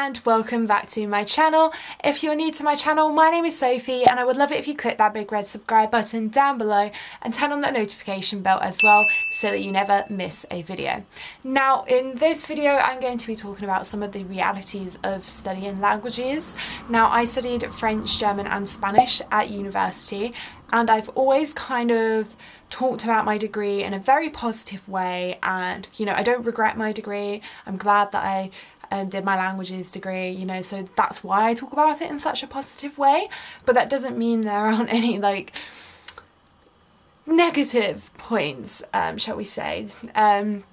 and welcome back to my channel. If you're new to my channel, my name is Sophie and I would love it if you click that big red subscribe button down below and turn on that notification bell as well so that you never miss a video. Now in this video I'm going to be talking about some of the realities of studying languages. Now I studied French, German and Spanish at university, and I've always kind of talked about my degree in a very positive way, and you know, I don't regret my degree. I'm glad that I did my languages degree, you know, so that's why I talk about it in such a positive way. But that doesn't mean there aren't any like negative points, shall we say. And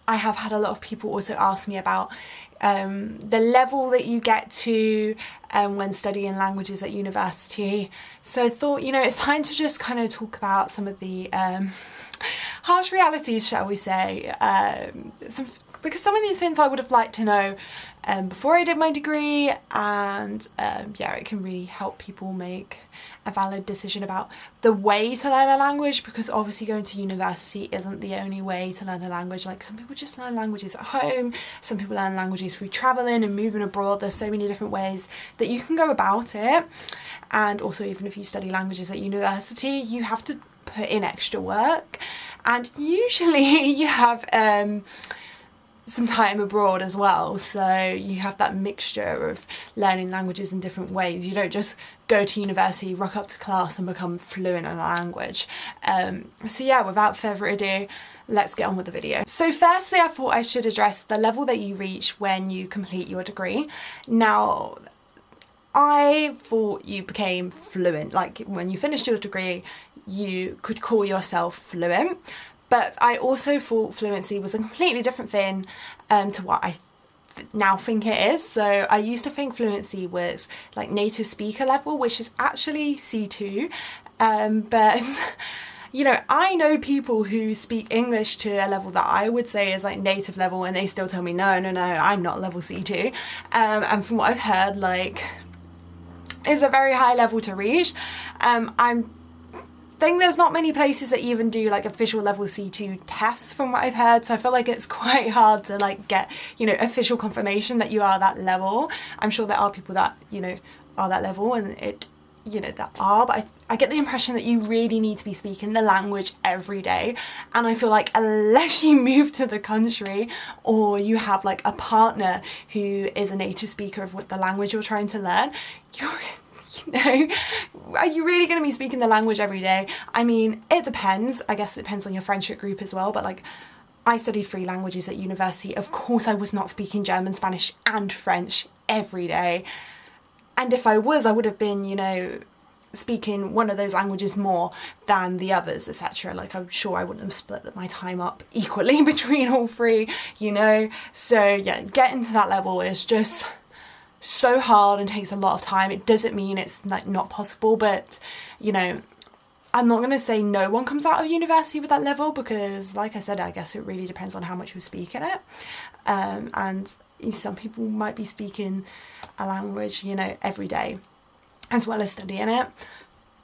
I have had a lot of people also ask me about the level that you get to when studying languages at university. So I thought, you know, it's time to just kind of talk about some of the harsh realities, shall we say, because some of these things I would have liked to know before I did my degree, and yeah, it can really help people make a valid decision about the way to learn a language, because obviously going to university isn't the only way to learn a language. Like, some people just learn languages at home, some people learn languages through travelling and moving abroad. There's so many different ways that you can go about it. And also, even if you study languages at university, you have to put in extra work, and usually you have some time abroad as well, so you have that mixture of learning languages in different ways. You don't just go to university, rock up to class and become fluent in a language. So yeah, without further ado, let's get on with the video. So firstly, I thought I should address the level that you reach when you complete your degree. Now, I thought you became fluent, like when you finished your degree you could call yourself fluent. But I also thought fluency was a completely different thing to what I now think it is. So I used to think fluency was like native speaker level, which is actually C2. But you know, I know people who speak English to a level that I would say is like native level, and they still tell me, no, I'm not level C2. And from what I've heard, like, it's a very high level to reach. I think there's not many places that even do like official level C2 tests from what I've heard, so I feel like it's quite hard to like get, you know, official confirmation that you are that level. I'm sure there are people that, you know, are that level, and it, you know, that are, but I get the impression that you really need to be speaking the language every day. And I feel like unless you move to the country or you have like a partner who is a native speaker of what the language you're trying to learn, you know, are you really going to be speaking the language every day? I mean, it depends. I guess it depends on your friendship group as well. But like, I studied 3 languages at university. Of course I was not speaking German, Spanish and French every day. And if I was, I would have been, you know, speaking one of those languages more than the others, etc. Like, I'm sure I wouldn't have split my time up equally between all 3, you know. So yeah, getting to that level is just so hard and takes a lot of time. It doesn't mean it's like not possible, but you know, I'm not going to say no one comes out of university with that level, because like I said, I guess it really depends on how much you speak in it. And some people might be speaking a language, you know, every day as well as studying it.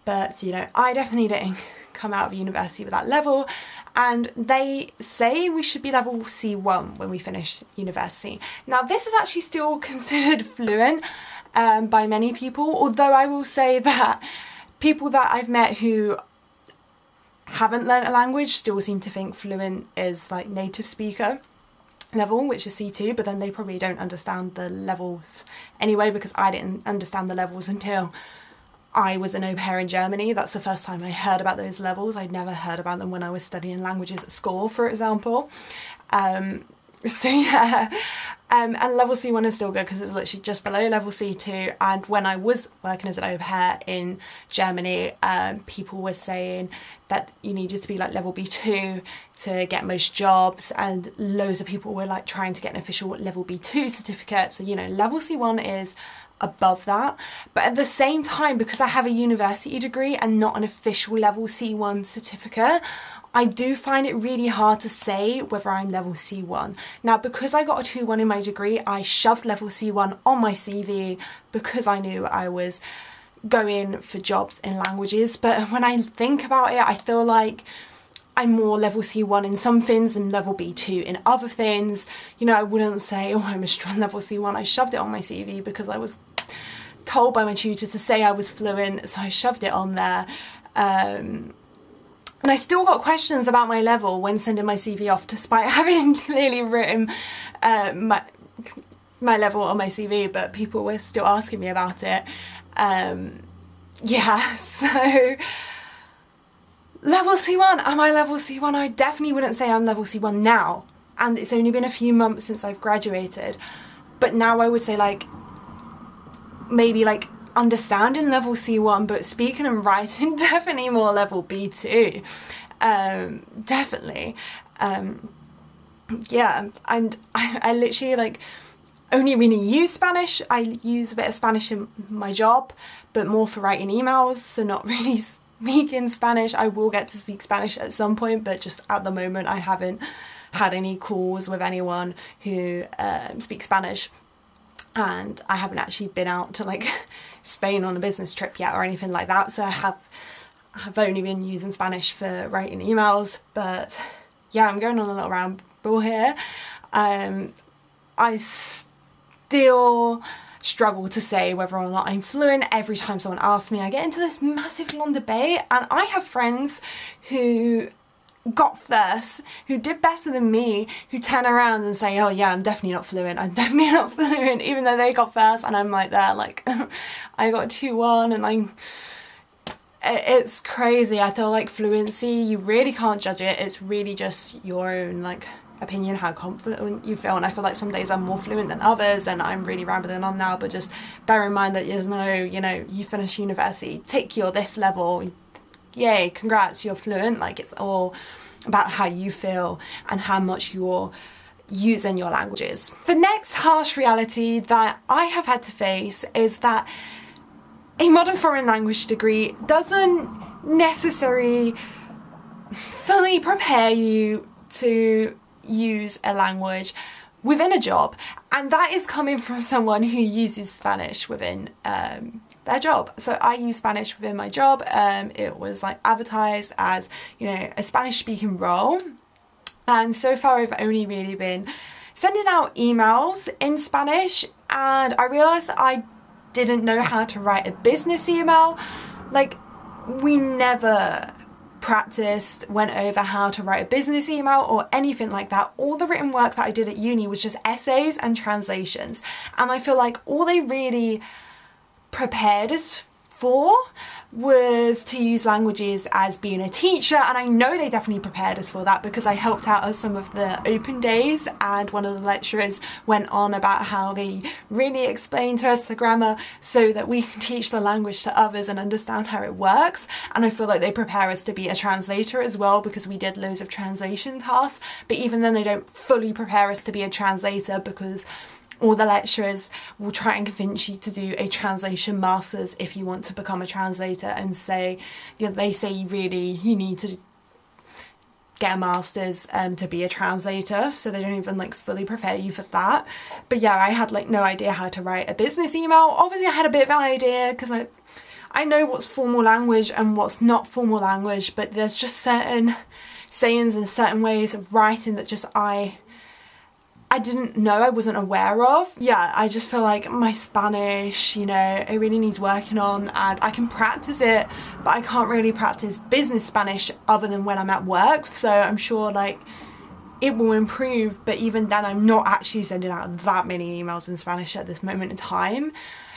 But you know, I definitely didn't come out of university with that level, and they say we should be level C1 when we finish university. Now this is actually still considered fluent by many people, although I will say that people that I've met who haven't learnt a language still seem to think fluent is like native speaker level, which is C2, but then they probably don't understand the levels anyway, because I didn't understand the levels until I was an au pair in Germany. That's the first time I heard about those levels. I'd never heard about them when I was studying languages at school, for example. So yeah, and level C1 is still good because it's literally just below level C2. And when I was working as an au pair in Germany, people were saying that you needed to be like level B2 to get most jobs, and loads of people were like trying to get an official level B2 certificate. So, you know, level C1 is above that. But at the same time, because I have a university degree and not an official level C1 certificate, I do find it really hard to say whether I'm level C1. Now, because I got a 2-1 in my degree, I shoved level C1 on my CV because I knew I was going for jobs in languages. But when I think about it, I feel like I'm more level C1 in some things and level B2 in other things. You know, I wouldn't say, oh, I'm a strong level C1. I shoved it on my CV because I was told by my tutor to say I was fluent, so I shoved it on there. And I still got questions about my level when sending my CV off, despite having clearly written my level on my CV, but people were still asking me about it. Yeah, so level C1, am I level C1? I definitely wouldn't say I'm level C1 now, and it's only been a few months since I've graduated, but now I would say like maybe like understanding level C1, but speaking and writing definitely more level B2. Definitely. Yeah, and I literally like only really use Spanish. I use a bit of Spanish in my job, but more for writing emails, so not really speaking Spanish. I will get to speak Spanish at some point, but just at the moment I haven't had any calls with anyone who speaks Spanish, and I haven't actually been out to like Spain on a business trip yet or anything like that, so I have only been using Spanish for writing emails. But yeah, I'm going on a little ramble here. I still struggle to say whether or not I'm fluent. Every time someone asks me, I get into this massive long debate, and I have friends who got first, who did better than me, who turn around and say, oh yeah, I'm definitely not fluent, even though they got first, and I'm like there like I got 2-1, and it's crazy. I feel like fluency, you really can't judge it. It's really just your own like opinion, how confident you feel, and I feel like some days I'm more fluent than others, and I'm really rambling on now, but just bear in mind that there's no, you know, you finish university, tick, you're this level, yay, congrats, you're fluent. Like, it's all about how you feel and how much you're using your languages. The next harsh reality that I have had to face is that a modern foreign language degree doesn't necessarily fully prepare you to use a language within a job, and that is coming from someone who uses Spanish within their job. So I use Spanish within my job. It was like advertised as, you know, a Spanish speaking role, and so far I've only really been sending out emails in Spanish, and I realised that I didn't know how to write a business email. Like, we never went over how to write a business email or anything like that. All the written work that I did at uni was just essays and translations, and I feel like all they really prepared us for was to use languages as being a teacher, and I know they definitely prepared us for that because I helped out at some of the open days, and one of the lecturers went on about how they really explained to us the grammar so that we can teach the language to others and understand how it works. And I feel like they prepare us to be a translator as well, because we did loads of translation tasks, but even then they don't fully prepare us to be a translator, because all the lecturers will try and convince you to do a translation masters if you want to become a translator, and say, you know, they say really you need to get a master's to be a translator, so they don't even like fully prepare you for that. But yeah, I had like no idea how to write a business email. Obviously I had a bit of an idea because I know what's formal language and what's not formal language, but there's just certain sayings and certain ways of writing that just I didn't know, I wasn't aware of. Yeah, I just feel like my Spanish, you know, it really needs working on, and I can practice it, but I can't really practice business Spanish other than when I'm at work. So I'm sure like it will improve, but even then I'm not actually sending out that many emails in Spanish at this moment in time.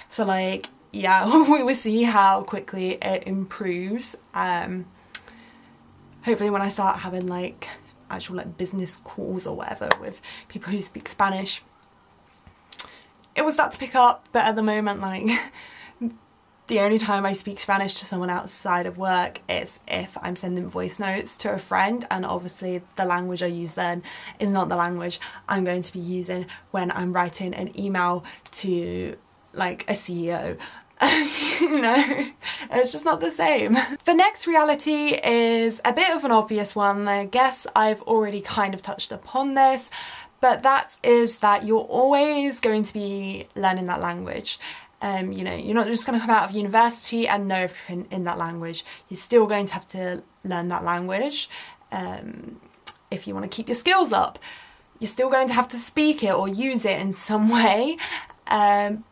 So like, yeah, we will see how quickly it improves. Hopefully when I start having like actual like business calls or whatever with people who speak Spanish, it will start to pick up. But at the moment, like, the only time I speak Spanish to someone outside of work is if I'm sending voice notes to a friend, and obviously the language I use then is not the language I'm going to be using when I'm writing an email to like a CEO. You know, it's just not the same. The next reality is a bit of an obvious one. I guess I've already kind of touched upon this, but that is that you're always going to be learning that language. You know, you're not just going to come out of university and know everything in that language. You're still going to have to learn that language. if you want to keep your skills up, you're still going to have to speak it or use it in some way. But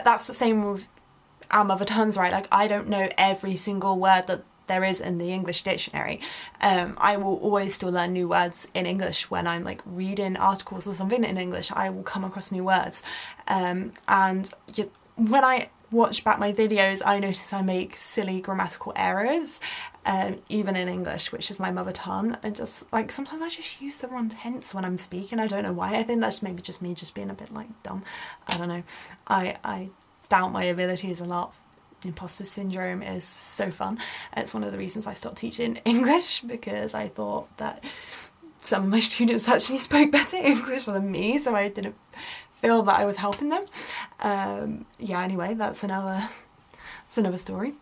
that's the same with our mother tongues, right? Like, I don't know every single word that there is in the English dictionary. I will always still learn new words in English. When I'm like reading articles or something in English, I will come across new words. And when I watch back my videos, I notice I make silly grammatical errors, even in English, which is my mother tongue. And just like, sometimes I just use the wrong tense when I'm speaking. I don't know why. I think that's maybe just me just being a bit like dumb. I don't know. I doubt my abilities a lot. Imposter syndrome is so fun. It's one of the reasons I stopped teaching English, because I thought that some of my students actually spoke better English than me, so I didn't feel that I was helping them. Yeah, anyway, that's another story.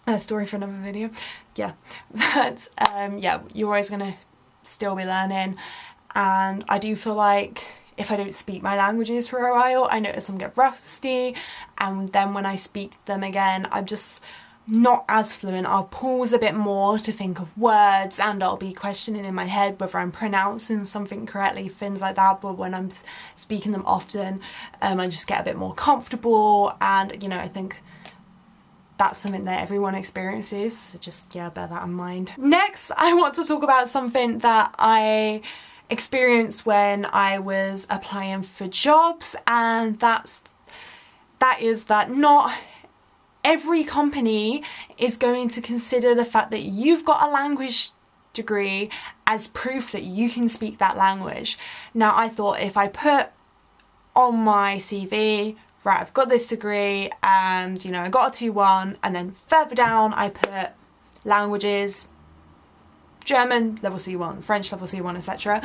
A story for another video. Yeah, but yeah, you're always gonna still be learning, and I do feel like if I don't speak my languages for a while, I notice I'm get rusty, and then when I speak them again, I'm just not as fluent. I'll pause a bit more to think of words, and I'll be questioning in my head whether I'm pronouncing something correctly, things like that. But when I'm speaking them often, I just get a bit more comfortable, and you know, I think that's something that everyone experiences, so just, yeah, bear that in mind. Next, I want to talk about something that I experienced when I was applying for jobs, and that is that not every company is going to consider the fact that you've got a language degree as proof that you can speak that language. Now, I thought if I put on my CV, right, I've got this degree and, you know, I got a 2-1, and then further down I put languages, German level C1, French level C1, etc.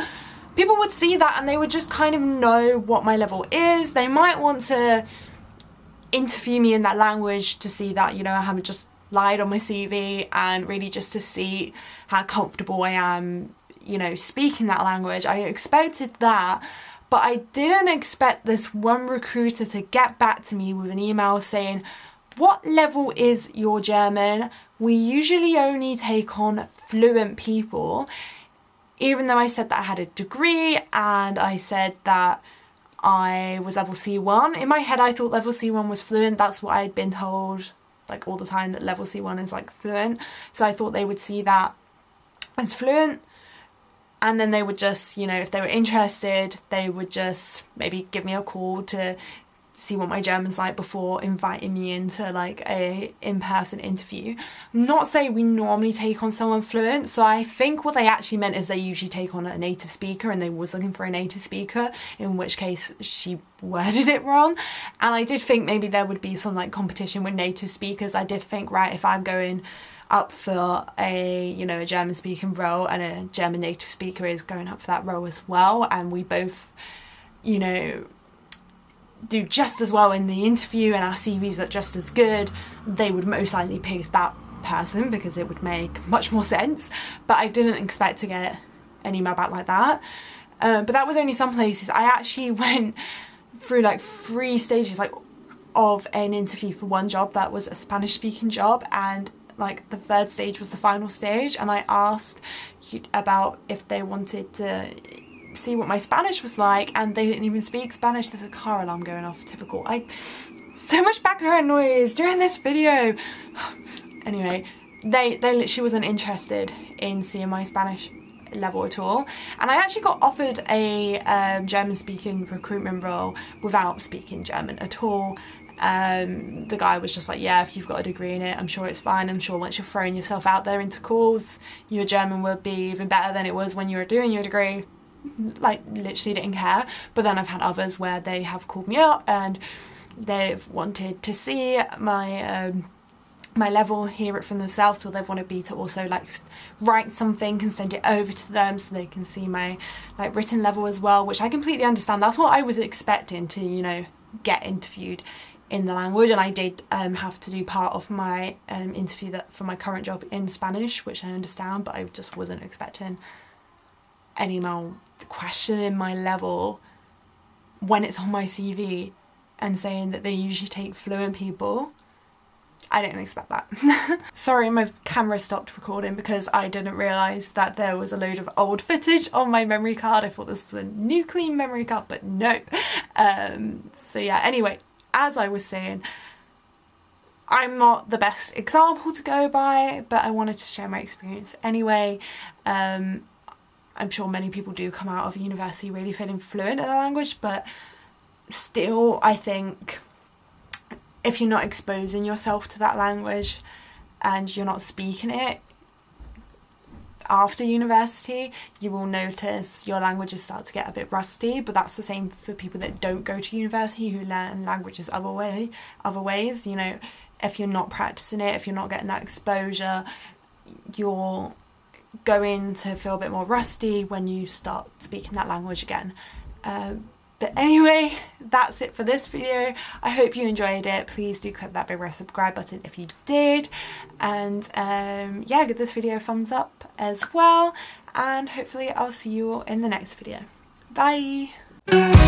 People would see that and they would just kind of know what my level is. They might want to interview me in that language to see that, you know, I haven't just lied on my CV, and really just to see how comfortable I am, you know, speaking that language. I expected that, but I didn't expect this one recruiter to get back to me with an email saying, "What level is your German? We usually only take on fluent people." Even though I said that I had a degree and I said that I was level C1, in my head I thought level C1 was fluent. That's what I'd been told like all the time, that level C1 is like fluent. So I thought they would see that as fluent, and then they would just, you know, if they were interested, they would just maybe give me a call to see what my German's like before inviting me into like a in-person interview. Not say we normally take on someone fluent, so I think what they actually meant is they usually take on a native speaker, and they was looking for a native speaker, in which case she worded it wrong. And I did think maybe there would be some like competition with native speakers. I did think, right, if I'm going up for a, you know, a German speaking role and a German native speaker is going up for that role as well, and we both, you know, do just as well in the interview and our CVs are just as good, they would most likely pick that person because it would make much more sense. But I didn't expect to get an email back like that. But that was only some places. I actually went through like 3 stages like of an interview for one job that was a Spanish speaking job, and like the 3rd stage was the final stage, and I asked about if they wanted to see what my Spanish was like, and they didn't even speak Spanish. There's a car alarm going off, typical. So much background noise during this video. Anyway, they literally wasn't interested in seeing my Spanish level at all, and I actually got offered a German speaking recruitment role without speaking German at all. The guy was just like, yeah, if you've got a degree in it, I'm sure it's fine. I'm sure once you're throwing yourself out there into calls, your German will be even better than it was when you were doing your degree. Like, literally didn't care. But then I've had others where they have called me up and they've wanted to see my my level, hear it from themselves, or they've wanted me to also like write something and send it over to them so they can see my like written level as well, which I completely understand. That's what I was expecting to, you know, get interviewed in the language, and I did have to do part of my interview that for my current job in Spanish, which I understand, but I just wasn't expecting an email questioning my level when it's on my CV and saying that they usually take fluent people. I didn't expect that. Sorry, my camera stopped recording because I didn't realise that there was a load of old footage on my memory card. I thought this was a new clean memory card, but nope. So yeah, anyway, as I was saying, I'm not the best example to go by, but I wanted to share my experience anyway. I'm sure many people do come out of university really feeling fluent in a language, but still, I think if you're not exposing yourself to that language and you're not speaking it after university, you will notice your languages start to get a bit rusty. But that's the same for people that don't go to university, who learn languages other ways. You know, if you're not practicing it, if you're not getting that exposure, you're going to feel a bit more rusty when you start speaking that language again. But anyway, that's it for this video. I hope you enjoyed it. Please do click that big red subscribe button if you did. And yeah, give this video a thumbs up as well. And hopefully I'll see you all in the next video. Bye!